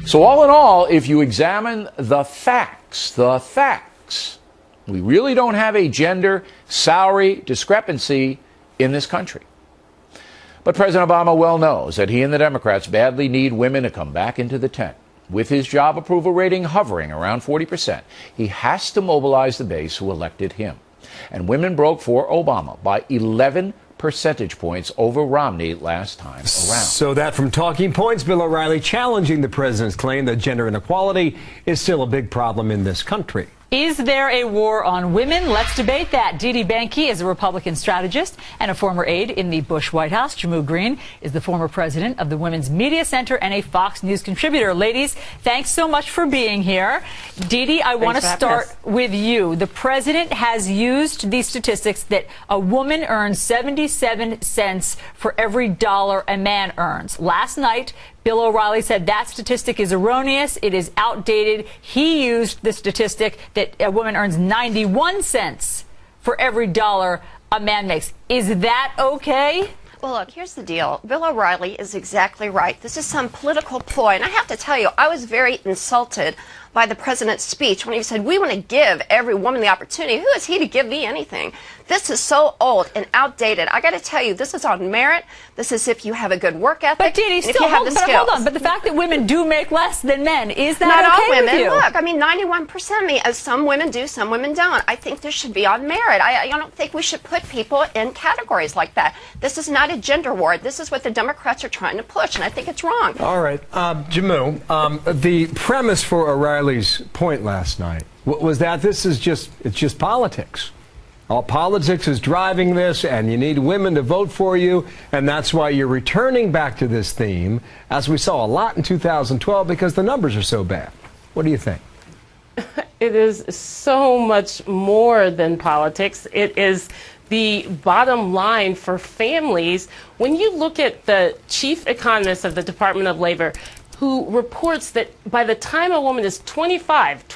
So all in all, if you examine the facts, we really don't have a gender salary discrepancy in this country. But President Obama well knows that he and the Democrats badly need women to come back into the tent. With his job approval rating hovering around 40%, he has to mobilize the base who elected him. And women broke for Obama by 11 percentage points over Romney last time around. So that from Talking Points, Bill O'Reilly challenging the president's claim that gender inequality is still a big problem in this country. Is there a war on women? Let's debate that. Dee Dee Banky is a Republican strategist and a former aide in the Bush White House. Jamu Green is the former president of the Women's Media Center and a Fox News contributor. Ladies, thanks so much for being here. Dee Dee, I want to start with you. The president has used these statistics that a woman earns 77 cents for every dollar a man earns. Last night, Bill O'Reilly said that statistic is erroneous. It is outdated. He used the statistic that a woman earns 91 cents for every dollar a man makes. Is that okay? Well, look, here's the deal. Bill O'Reilly is exactly right. This is some political ploy. And I have to tell you, I was very insulted by the president's speech when he said, we want to give every woman the opportunity. Who is he to give me anything? This is so old and outdated. I got to tell you, this is on merit. This is if you have a good work ethic. But Dee Dee, still, hold on. But the fact that women do make less than men, is that not okay all women? With you? Look, I mean, 91% of me, as some women do, some women don't. I think this should be on merit. I don't think we should put people in categories like that. This is not a gender war. This is what the Democrats are trying to push, and I think it's wrong. All right, Jamu, the premise for O'Reilly's point last night was that it's just politics. All politics is driving this, and you need women to vote for you, and that's why you're returning back to this theme, as we saw a lot in 2012, because the numbers are so bad. What do you think? It is so much more than politics. It is the bottom line for families. When you look at the chief economist of the Department of Labor, who reports that by the time a woman is 25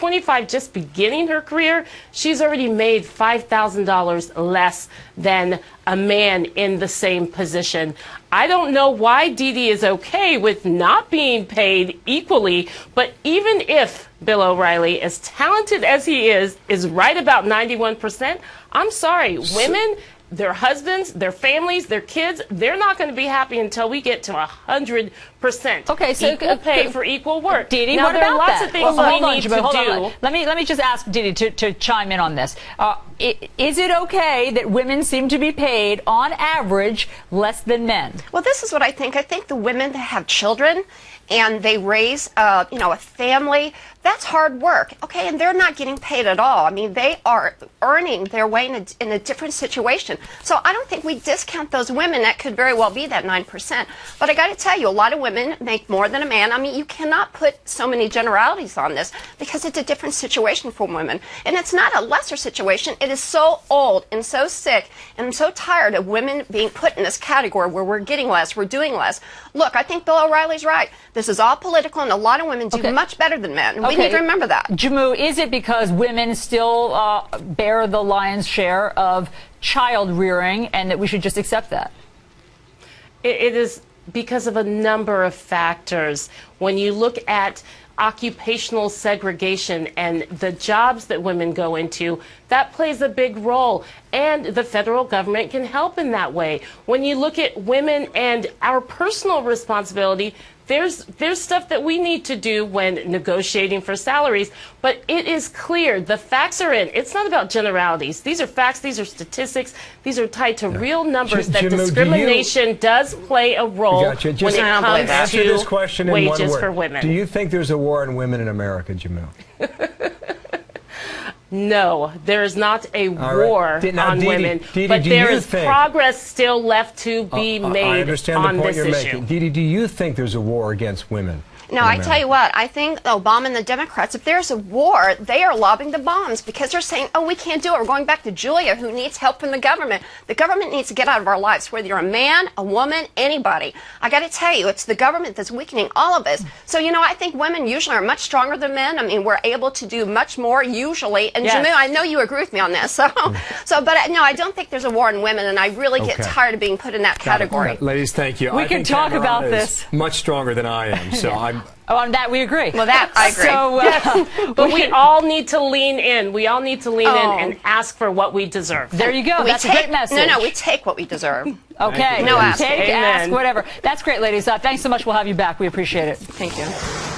just beginning her career, she's already made $5,000 less than a man in the same position. I don't know why Dee Dee is okay with not being paid equally, but even if Bill O'Reilly, as talented as he is right about 91%, I'm sorry, women, their husbands, their families, their kids, they're not going to be happy until we get to 100%. Okay, so equal pay for equal work. Dee Dee, now, what there about are lots that? of things we need to do. Let me just ask Dee Dee to chime in on this. Is it okay that women seem to be paid, on average, less than men? Well, this is what I think. I think the women that have children and they raise, a family, that's hard work, okay? And they're not getting paid at all. I mean, they are earning their way in a different situation. So I don't think we discount those women. That could very well be that 9%. But I got to tell you, a lot of women make more than a man. I mean, you cannot put so many generalities on this because it's a different situation for women. And it's not a lesser situation. It is so old and so sick, and I'm so tired of women being put in this category where we're getting less, we're doing less. Look, I think Bill O'Reilly's right. This is all political, and a lot of women do much better than men. We need to remember that. Jamu, is it because women still bear the lion's share of child rearing and that we should just accept that? It is because of a number of factors. When you look at occupational segregation and the jobs that women go into, that plays a big role. And the federal government can help in that way. When you look at women and our personal responsibility, there's stuff that we need to do when negotiating for salaries, but it is clear, the facts are in. It's not about generalities. These are facts, these are statistics, these are tied to real numbers that discrimination does play a role when it comes to wages for women. Do you think there's a war on women in America, Jamu? No, there is not a war on women, but there is progress still left to be made on this issue. I understand the point you're making. Dee Dee, do you think there's a war against women? No, I tell you what, I think Obama and the Democrats, if there's a war, they are lobbing the bombs because they're saying, oh, we can't do it. We're going back to Julia, who needs help from the government. The government needs to get out of our lives, whether you're a man, a woman, anybody. I got to tell you, it's the government that's weakening all of us. So, I think women usually are much stronger than men. I mean, we're able to do much more usually And Yes. Jamu, I know you agree with me on this. But no, I don't think there's a war on women, and I really get Okay. tired of being put in that category. Ladies, thank you. We I can think talk Cameron about is this. much stronger than I am, so I'm. Oh, on that we agree. Well, that I agree. So, But we all need to lean in. We all need to lean Oh. in and ask for what we deserve. there you go. We That's a take, great message. No, we take what we deserve. Okay. you. No ask. Take, Amen. ask, whatever. That's great, ladies. Thanks so much. We'll have you back. We appreciate it. Thank you.